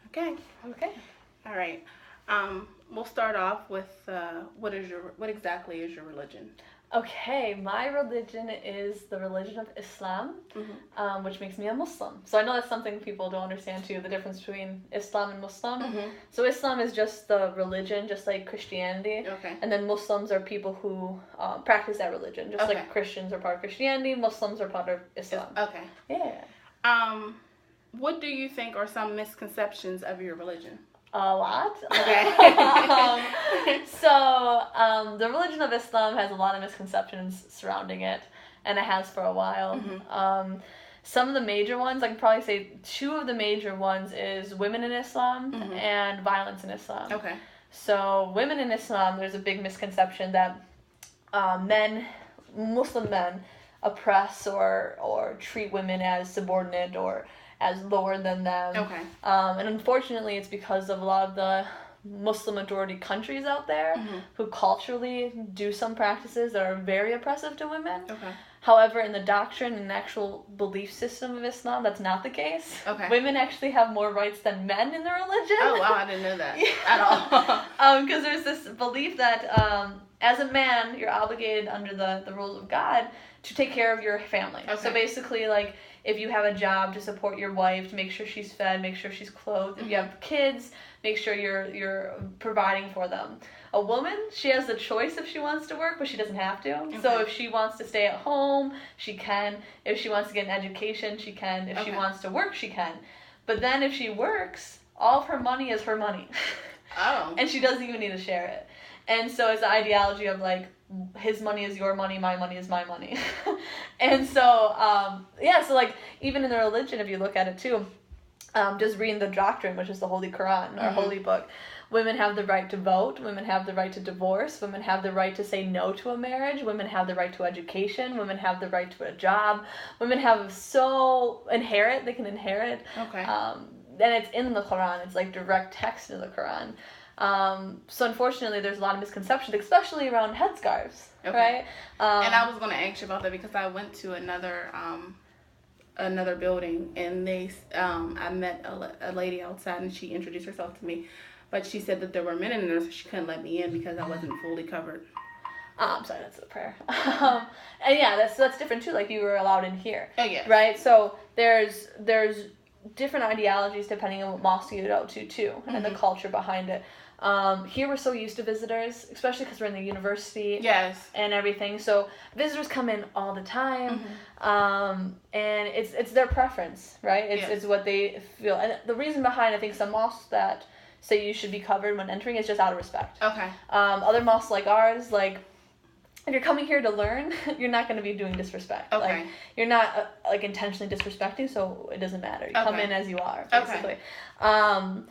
Okay. Okay. All right. We'll start off with what exactly is your religion? Okay, my religion is the religion of Islam, Mm-hmm. which makes me a Muslim. So I know that's something people don't understand too, the difference between Islam and Muslim. Mm-hmm. So Islam is just the religion, just like Christianity. Okay. And then Muslims are people who practice that religion, just like Christians are part of Christianity, Muslims are part of Islam. Okay. Yeah. What do you think are some misconceptions of your religion? A lot. Okay. The religion of Islam has a lot of misconceptions surrounding it, and it has for a while. Mm-hmm. Some of the major ones, I can probably say two of the major ones is women in Islam Mm-hmm. and violence in Islam. Okay. So women in Islam, there's a big misconception that Muslim men oppress or treat women as subordinate or as lower than them. Okay. And unfortunately, it's because of a lot of the Muslim majority countries out there who culturally do some practices that are very oppressive to women. Okay. However, in the doctrine and actual belief system of Islam, that's not the case. Okay. Women actually have more rights than men in the religion. Oh, wow, I didn't know that at all. Because there's this belief that as a man, you're obligated under the rules of God to take care of your family. Okay. So basically, like, if you have a job, to support your wife, to make sure she's fed, make sure she's clothed. If you have kids, make sure you're providing for them. A woman, she has the choice if she wants to work, but she doesn't have to. Okay. So if she wants to stay at home, she can. If she wants to get an education, she can. If she wants to work, she can. But then if she works, all of her money is her money. Oh. And she doesn't even need to share it. And so it's the ideology of, like, his money is your money, my money is my money. And so, so, like, even in the religion, if you look at it, too, just reading the doctrine, which is the Holy Quran, our holy book, women have the right to vote, women have the right to divorce, women have the right to say no to a marriage, women have the right to education, women have the right to a job, women have they can inherit. Okay. And it's in the Quran, it's like direct text in the Quran. So unfortunately, there's a lot of misconceptions, especially around headscarves, right? And I was going to ask you about that because I went to another building and I met a lady outside and she introduced herself to me, but she said that there were men in there, so she couldn't let me in because I wasn't fully covered. I'm sorry, that's the prayer. And yeah, that's different too. Like, you were allowed in here. Oh yeah. Right. So there's different ideologies depending on what mosque you go to too, and the culture behind it. Here we're so used to visitors, especially because we're in the university. Yes. And everything. So visitors come in all the time, and it's their preference, right? It's what they feel. And the reason behind, I think, some mosques that say you should be covered when entering is just out of respect. Okay. Other mosques like ours, like, if you're coming here to learn, you're not going to be doing disrespect. Okay. Like, you're not like intentionally disrespecting, so it doesn't matter. You come in as you are, basically. Okay.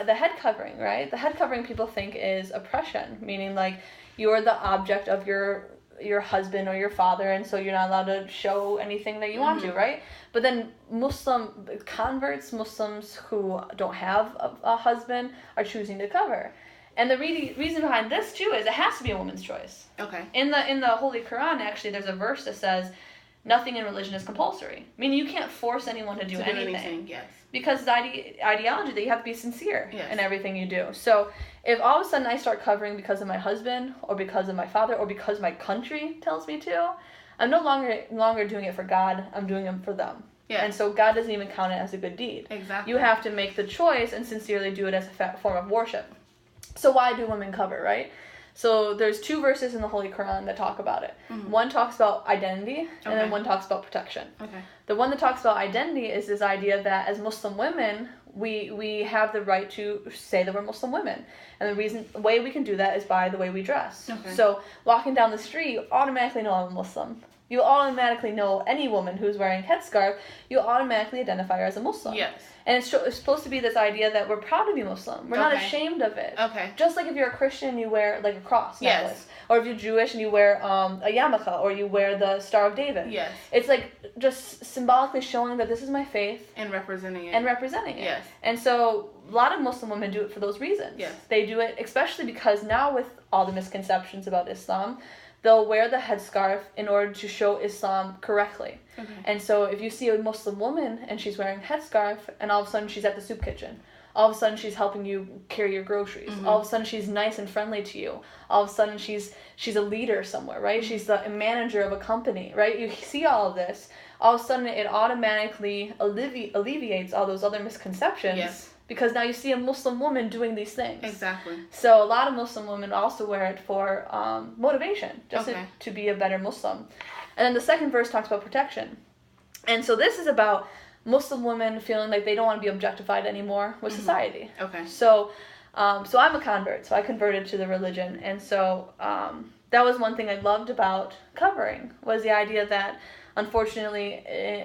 The head covering, right? The head covering people think is oppression, meaning like you're the object of your husband or your father, and so you're not allowed to show anything that you want to, right? But then Muslim converts, Muslims who don't have a husband, are choosing to cover. And the reason behind this too is it has to be a woman's choice. Okay. In the Holy Quran, actually, there's a verse that says, nothing in religion is compulsory. Meaning you can't force anyone to do anything. Yes. Because the ideology that you have to be sincere in everything you do. So if all of a sudden I start covering because of my husband or because of my father or because my country tells me to, I'm no longer doing it for God. I'm doing it for them. Yeah. And so God doesn't even count it as a good deed. Exactly. You have to make the choice and sincerely do it as a form of worship. So why do women cover, right? So there's two verses in the Holy Quran that talk about it. One talks about identity, and then one talks about protection. Okay. The one that talks about identity is this idea that as Muslim women, we have the right to say that we're Muslim women. And the way we can do that is by the way we dress. Okay. So walking down the street, you automatically know I'm a Muslim. You automatically know any woman who's wearing a headscarf, you automatically identify her as a Muslim. Yes. And it's supposed to be this idea that we're proud to be Muslim. We're not ashamed of it. Okay. Just like if you're a Christian, you wear like a cross necklace. Yes. Or if you're Jewish and you wear a yarmulke, or you wear the Star of David. Yes. It's like just symbolically showing that this is my faith. And representing it. Yes. And so a lot of Muslim women do it for those reasons. Yes. They do it especially because now with all the misconceptions about Islam, they'll wear the headscarf in order to show Islam correctly. Okay. And so if you see a Muslim woman and she's wearing a headscarf and all of a sudden she's at the soup kitchen, all of a sudden she's helping you carry your groceries, all of a sudden she's nice and friendly to you, all of a sudden she's a leader somewhere, right? She's the manager of a company, right? You see all of this, all of a sudden it automatically alleviates all those other misconceptions. Yes. Because now you see a Muslim woman doing these things. Exactly. So a lot of Muslim women also wear it for motivation, just to be a better Muslim. And then the second verse talks about protection. And so this is about Muslim women feeling like they don't want to be objectified anymore with society. Okay. So I'm a convert, so I converted to the religion. And so that was one thing I loved about covering, was the idea that, unfortunately,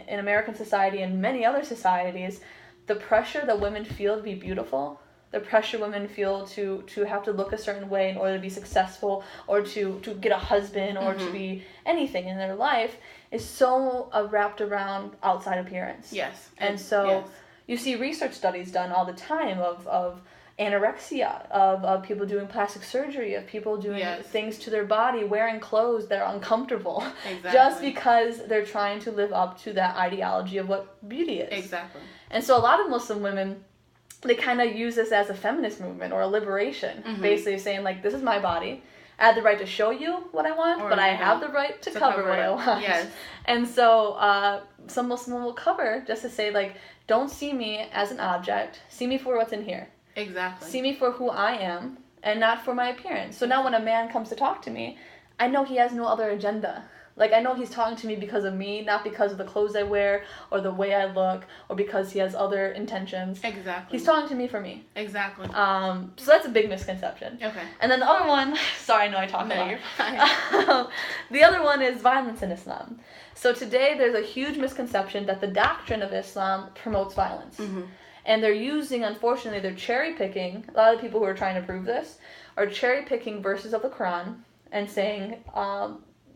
in American society and many other societies, the pressure that women feel to be beautiful, the pressure women feel to have to look a certain way in order to be successful, or to get a husband, or to be anything in their life, is so wrapped around outside appearance. Yes. And so you see research studies done all the time of anorexia, of people doing plastic surgery, of people doing things to their body, wearing clothes that are uncomfortable, just because they're trying to live up to that ideology of what beauty is. Exactly. And so a lot of Muslim women, they kind of use this as a feminist movement or a liberation, basically saying, like, this is my body. I have the right to show you what I want, but I have the right to cover what I want. Yes. And so some Muslim will cover just to say, like, don't see me as an object. See me for what's in here. Exactly. See me for who I am and not for my appearance. So now when a man comes to talk to me, I know he has no other agenda. Like, I know he's talking to me because of me, not because of the clothes I wear or the way I look or because he has other intentions. Exactly. He's talking to me for me. Exactly. So that's a big misconception. Okay. And then the other one, sorry, I know I talked a lot. You're fine. The other one is violence in Islam. So today there's a huge misconception that the doctrine of Islam promotes violence. And they're using, unfortunately, they're cherry picking. A lot of people who are trying to prove this are cherry picking verses of the Quran and saying,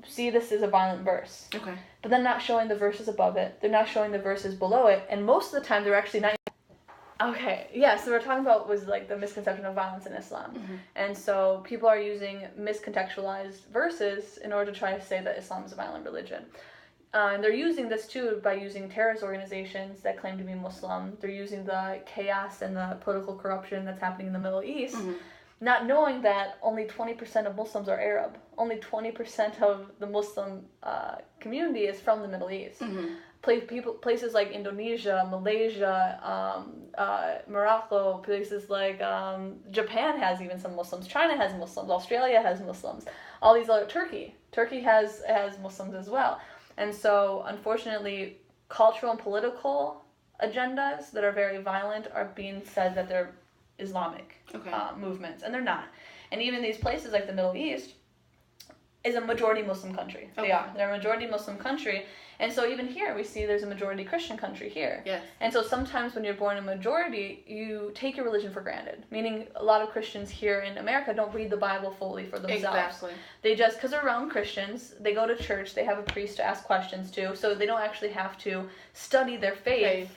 see, this is a violent verse. Okay. But then not showing the verses above it. They're not showing the verses below it. And most of the time, they're actually not. Okay, yeah, so we're talking about was like the misconception of violence in Islam. And so people are using miscontextualized verses in order to try to say that Islam is a violent religion. And they're using this too by using terrorist organizations that claim to be Muslim. They're using the chaos and the political corruption that's happening in the Middle East, not knowing that only 20% of Muslims are Arab. Only 20% of the Muslim community is from the Middle East. Places like Indonesia, Malaysia, Morocco, places like Japan has even some Muslims. China has Muslims. Australia has Muslims. All these other Turkey has Muslims as well. And so, unfortunately, cultural and political agendas that are very violent are being said that they're Islamic movements, and they're not. And even these places like the Middle East is a majority Muslim country. They're a majority Muslim country. And so even here we see there's a majority Christian country here. Yes. And so sometimes when you're born a majority, you take your religion for granted. Meaning a lot of Christians here in America don't read the Bible fully for themselves. Exactly. They just, because they're around Christians, they go to church, they have a priest to ask questions to, so they don't actually have to study their faith.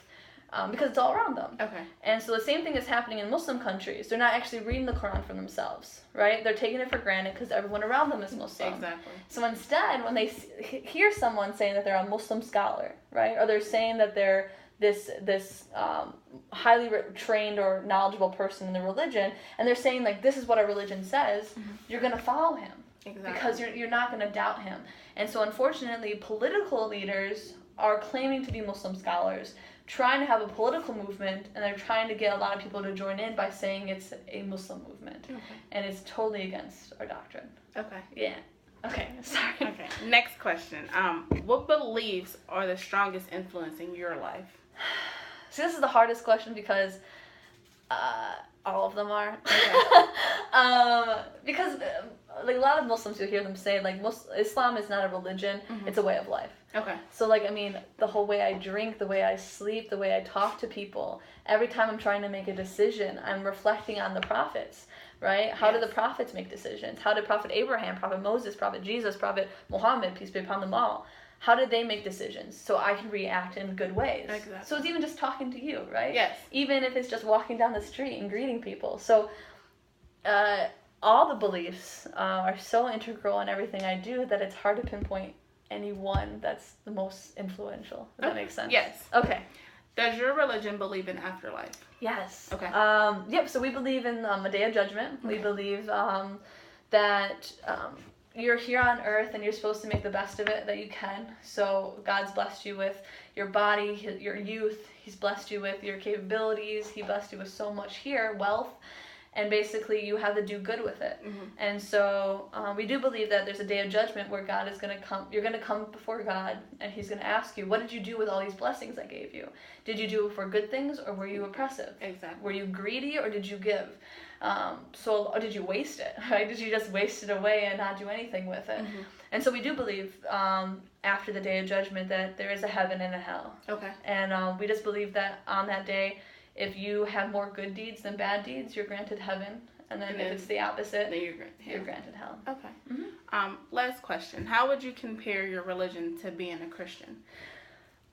Because it's all around them. Okay. And so the same thing is happening in Muslim countries. They're not actually reading the Quran for themselves, right? They're taking it for granted because everyone around them is Muslim. Exactly. So instead, when they hear someone saying that they're a Muslim scholar, right, or they're saying that they're this highly trained or knowledgeable person in the religion, and they're saying, like, this is what our religion says, you're going to follow him. Exactly. Because you're not going to doubt him. And so unfortunately, political leaders are claiming to be Muslim scholars, trying to have a political movement, and they're trying to get a lot of people to join in by saying it's a Muslim movement. Okay. And it's totally against our doctrine. Okay. Yeah. Okay, sorry. Okay, next question. What beliefs are the strongest influence in your life? See, this is the hardest question because all of them are. Okay. Because like a lot of Muslims, you'll hear them say, like, Islam is not a religion, it's a way of life. Okay. So, like, I mean, the whole way I drink, the way I sleep, the way I talk to people, every time I'm trying to make a decision, I'm reflecting on the prophets, right? How did the prophets make decisions? How did Prophet Abraham, Prophet Moses, Prophet Jesus, Prophet Muhammad, peace be upon them all, how did they make decisions so I can react in good ways? Exactly. So it's even just talking to you, right? Yes. Even if it's just walking down the street and greeting people. So, all the beliefs are so integral in everything I do that it's hard to pinpoint any one that's the most influential. Does that make sense? Yes. Okay. Does your religion believe in afterlife? Yes. Okay. Yep. So we believe in a day of judgment. Okay. We believe that you're here on earth and you're supposed to make the best of it that you can. So God's blessed you with your body, your youth. He's blessed you with your capabilities. He blessed you with so much here, wealth. And basically, you have to do good with it. Mm-hmm. And so we do believe that there's a day of judgment where God is going to come. You're going to come before God, and He's going to ask you, what did you do with all these blessings I gave you? Did you do it for good things, or were you oppressive? Exactly. Were you greedy, or did you give? Or did you waste it? Right? Did you just waste it away and not do anything with it? Mm-hmm. And so we do believe after the day of judgment that there is a heaven and a hell. Okay. And we just believe that on that day, if you have more good deeds than bad deeds, you're granted heaven. And then if it's the opposite, then you're granted hell. Okay. Mm-hmm. Last question. How would you compare your religion to being a Christian?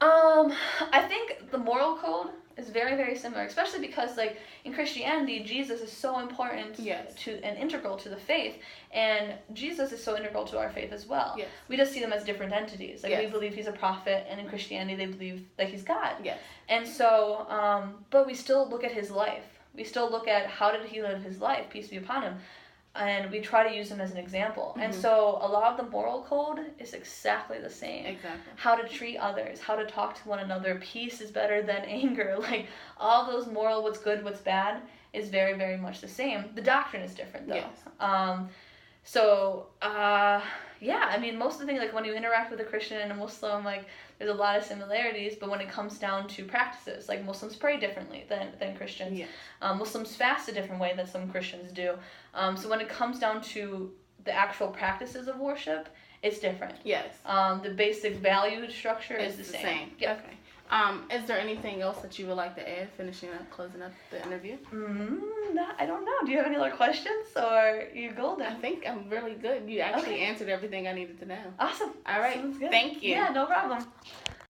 I think the moral code is very, very similar, especially because, like, in Christianity, Jesus is so important and integral to the faith, and Jesus is so integral to our faith as well. Yes. We just see them as different entities. Like, we believe He's a prophet, and in Christianity, they believe that He's God. Yes. And so, but we still look at His life. We still look at how did He live His life, peace be upon Him. And we try to use Him as an example. Mm-hmm. And so a lot of the moral code is exactly the same. Exactly. How to treat others, how to talk to one another. Peace is better than anger. Like, all those moral, what's good, what's bad, is very, very much the same. The doctrine is different, though. Yes. I mean, most of the things, like, when you interact with a Christian and a Muslim, like, there's a lot of similarities, but when it comes down to practices, like, Muslims pray differently than Christians. Yes. Muslims fast a different way than some Christians do. So when it comes down to the actual practices of worship, it's different. Yes. The basic value structure is the same. Yep. Okay. Is there anything else that you would like to add, closing up the interview? I don't know. Do you have any other questions, or are you golden? I think I'm really good. You actually answered everything I needed to know. Awesome. All right. Thank you. Yeah, no problem.